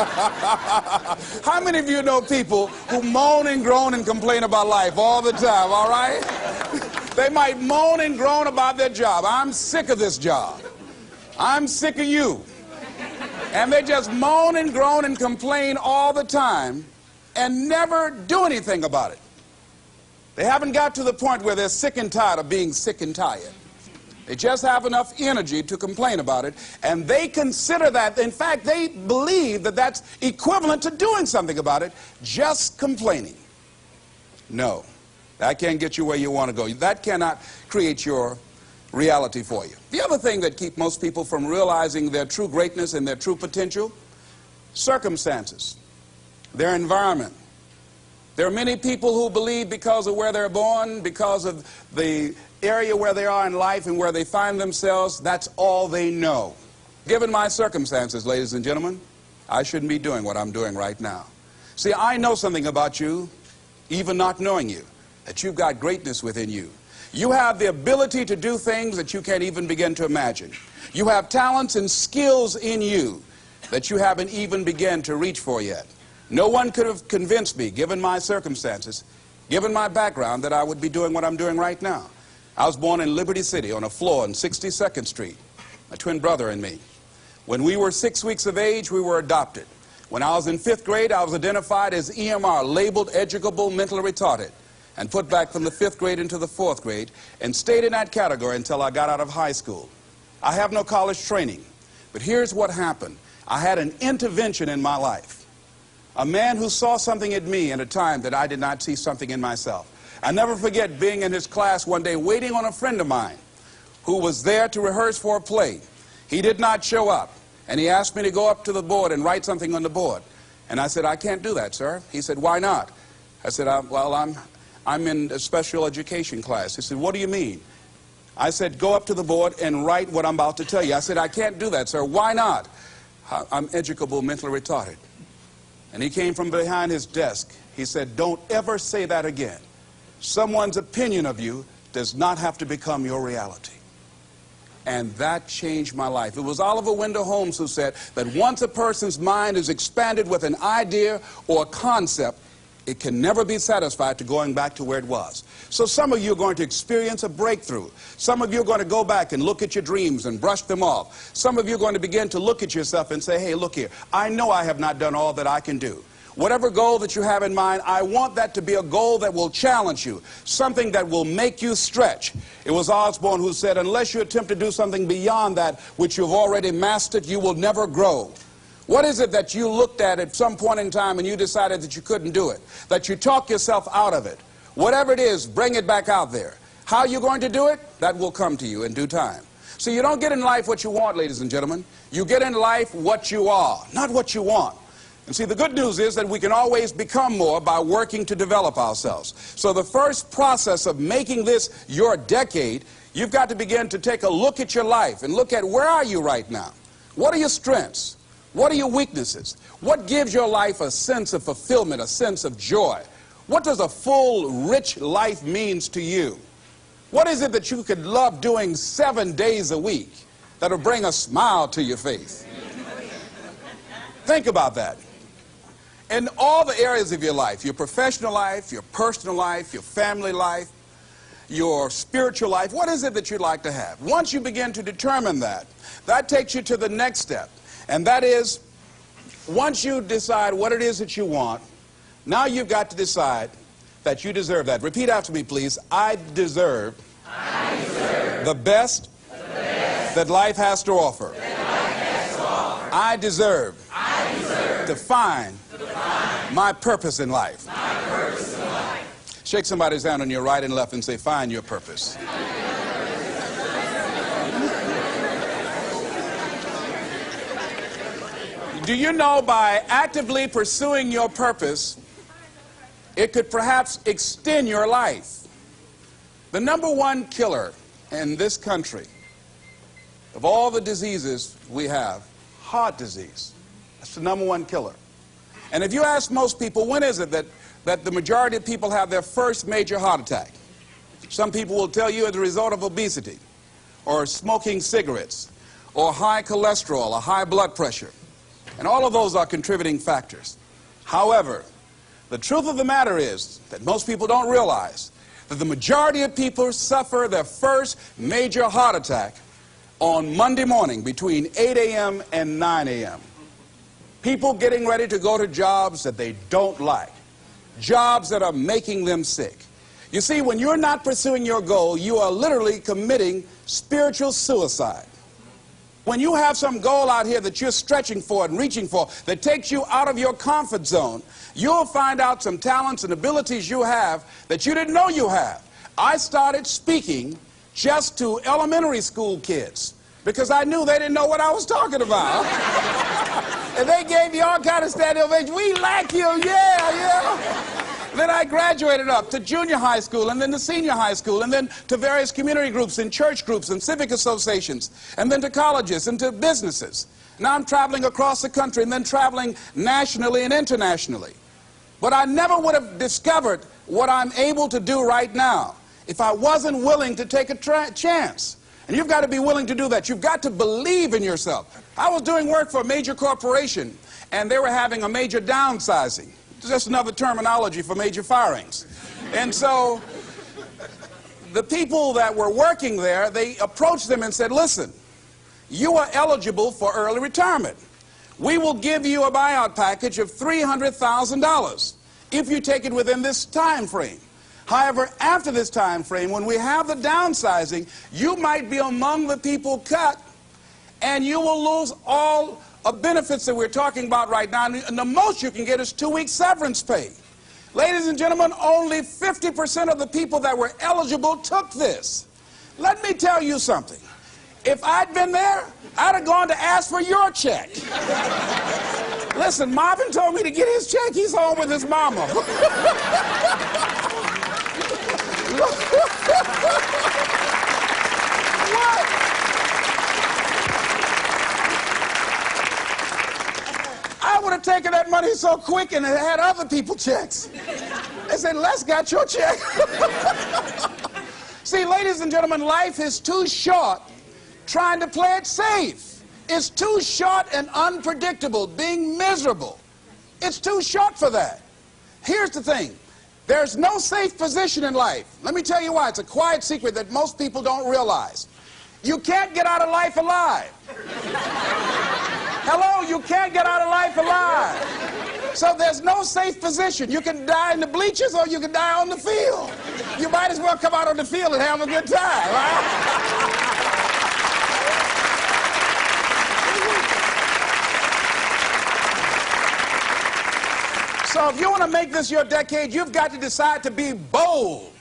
How many of you know people who moan and groan and complain about life all the time, all right? They might moan and groan about their job. I'm sick of this job. I'm sick of you. And they just moan and groan and complain all the time and never do anything about it. They haven't got to the point where they're sick and tired of being sick and tired. They just have enough energy to complain about it, and they consider that, in fact, they believe that that's equivalent to doing something about it, just complaining. No, that can't get you where you want to go. That cannot create your reality for you. The other thing that keeps most people from realizing their true greatness and their true potential, circumstances, their environment. There are many people who believe because of where they're born, because of the area where they are in life and where they find themselves, that's all they know. Given my circumstances, ladies and gentlemen, I shouldn't be doing what I'm doing right now. See, I know something about you, even not knowing you, that you've got greatness within you. You have the ability to do things that you can't even begin to imagine. You have talents and skills in you that you haven't even begun to reach for yet. No one could have convinced me, given my circumstances, given my background, that I would be doing what I'm doing right now. I was born in Liberty City on a floor on 62nd Street, my twin brother and me. When we were 6 weeks of age, we were adopted. When I was in 5th grade, I was identified as EMR, labeled educable mentally retarded, and put back from the 5th grade into the 4th grade, and stayed in that category until I got out of high school. I have no college training, but here's what happened. I had an intervention in my life. A man who saw something in me at a time that I did not see something in myself. I never forget being in his class one day waiting on a friend of mine who was there to rehearse for a play. He did not show up, and he asked me to go up to the board and write something on the board. And I said, I can't do that, sir. He said, why not? I said, well, I'm in a special education class. He said, what do you mean? I said, go up to the board and write what I'm about to tell you. I said, I can't do that, sir. Why not? I'm educable mentally retarded. And he came from behind his desk. He said, don't ever say that again. Someone's opinion of you does not have to become your reality. And that changed my life. It was Oliver Wendell Holmes who said that once a person's mind is expanded with an idea or a concept, it can never be satisfied to going back to where it was. So some of you are going to experience a breakthrough. Some of you are going to go back and look at your dreams and brush them off. Some of you are going to begin to look at yourself and say, hey, look here, I know I have not done all that I can do. Whatever goal that you have in mind, I want that to be a goal that will challenge you, something that will make you stretch. It was Osborne who said, unless you attempt to do something beyond that which you've already mastered, you will never grow. What is it that you looked at some point in time and you decided that you couldn't do it, that you talk yourself out of it? Whatever it is, bring it back out there. How you're going to do it, that will come to you in due time. So you don't get in life what you want, ladies and gentlemen. You get in life what you are, not what you want. And see, the good news is that we can always become more by working to develop ourselves. So the first process of making this your decade, you've got to begin to take a look at your life and look at where are you right now? What are your strengths? What are your weaknesses? What gives your life a sense of fulfillment, a sense of joy? What does a full, rich life means to you? What is it that you could love doing 7 days a week that'll bring a smile to your face? Think about that. In all the areas of your life, your professional life, your personal life, your family life, your spiritual life, what is it that you'd like to have? Once you begin to determine that, that takes you to the next step. And that is, once you decide what it is that you want, now you've got to decide that you deserve that. Repeat after me, please. I deserve the best that life has to offer. I deserve to find my purpose in life. Shake somebody's hand on your right and left and say, find your purpose. Do you know by actively pursuing your purpose, it could perhaps extend your life? The #1 killer in this country of all the diseases we have, heart disease. That's the #1 killer. And if you ask most people, when is it that the majority of people have their first major heart attack? Some people will tell you as a result of obesity, or smoking cigarettes, or high cholesterol, or high blood pressure. And all of those are contributing factors. However, the truth of the matter is that most people don't realize that the majority of people suffer their first major heart attack on Monday morning between 8 a.m. and 9 a.m. People getting ready to go to jobs that they don't like, jobs that are making them sick. You see, when you're not pursuing your goal, you are literally committing spiritual suicide. When you have some goal out here that you're stretching for and reaching for that takes you out of your comfort zone, you'll find out some talents and abilities you have that you didn't know you have. I started speaking just to elementary school kids because I knew they didn't know what I was talking about. And they gave me all kind of standing ovation. We like you, yeah. Then I graduated up to junior high school and then to senior high school and then to various community groups and church groups and civic associations and then to colleges and to businesses. Now I'm traveling across the country and then traveling nationally and internationally. But I never would have discovered what I'm able to do right now if I wasn't willing to take a chance. And you've got to be willing to do that. You've got to believe in yourself. I was doing work for a major corporation and they were having a major downsizing. Just another terminology for major firings. And so the people that were working there, they approached them and said, listen, you are eligible for early retirement. We will give you a buyout package of $300,000 if you take it within this time frame. However, after this time frame, when we have the downsizing, you might be among the people cut and you will lose all of benefits that we're talking about right now, and the most you can get is 2 weeks severance pay. Ladies and gentlemen, only 50% of the people that were eligible took this. Let me tell you something. If I'd been there, I'd have gone to ask for your check. Listen, Marvin told me to get his check. He's home with his mama. What? I would have taken that money so quick and had other people checks. They said, Les got your check. See, ladies and gentlemen, life is too short trying to play it safe. It's too short and unpredictable, being miserable. It's too short for that. Here's the thing. There's no safe position in life. Let me tell you why. It's a quiet secret that most people don't realize. You can't get out of life alive. Hello, you can't get out of life alive. So there's no safe position. You can die in the bleachers or you can die on the field. You might as well come out on the field and have a good time, right? So if you want to make this your decade, you've got to decide to be bold.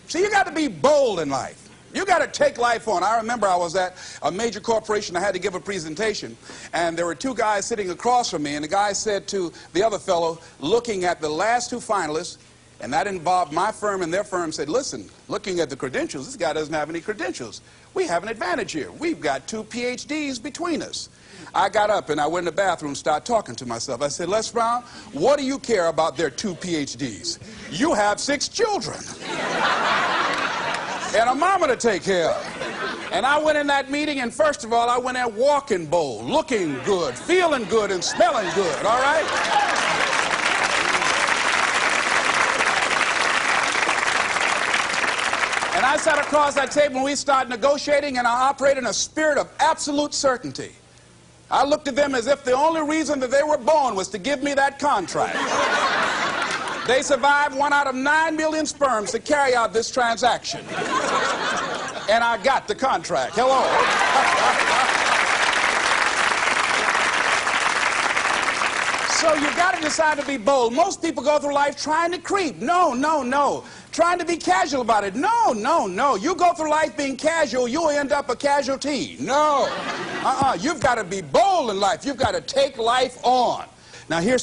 See, you got to be bold in life. You got to take life on. I remember I was at a major corporation. I had to give a presentation, and there were two guys sitting across from me, and the guy said to the other fellow, looking at the last two finalists, and that involved my firm and their firm, said, listen, looking at the credentials, this guy doesn't have any credentials. We have an advantage here. We've got 2 PhDs between us. I got up and I went in the bathroom and started talking to myself. I said, Les Brown, what do you care about their 2 PhDs? You have 6 children. And a mama to take care of. And I went in that meeting, and first of all, I went there walking bold, looking good, feeling good, and smelling good, all right? And I sat across that table, and we started negotiating, and I operated in a spirit of absolute certainty. I looked at them as if the only reason that they were born was to give me that contract. They survived 1 out of 9 million sperms to carry out this transaction. And I got the contract. Hello. So you've got to decide to be bold. Most people go through life trying to creep. No, no, no. Trying to be casual about it. No, no, no. You go through life being casual, you'll end up a casualty. No. You've got to be bold in life. You've got to take life on. Now here's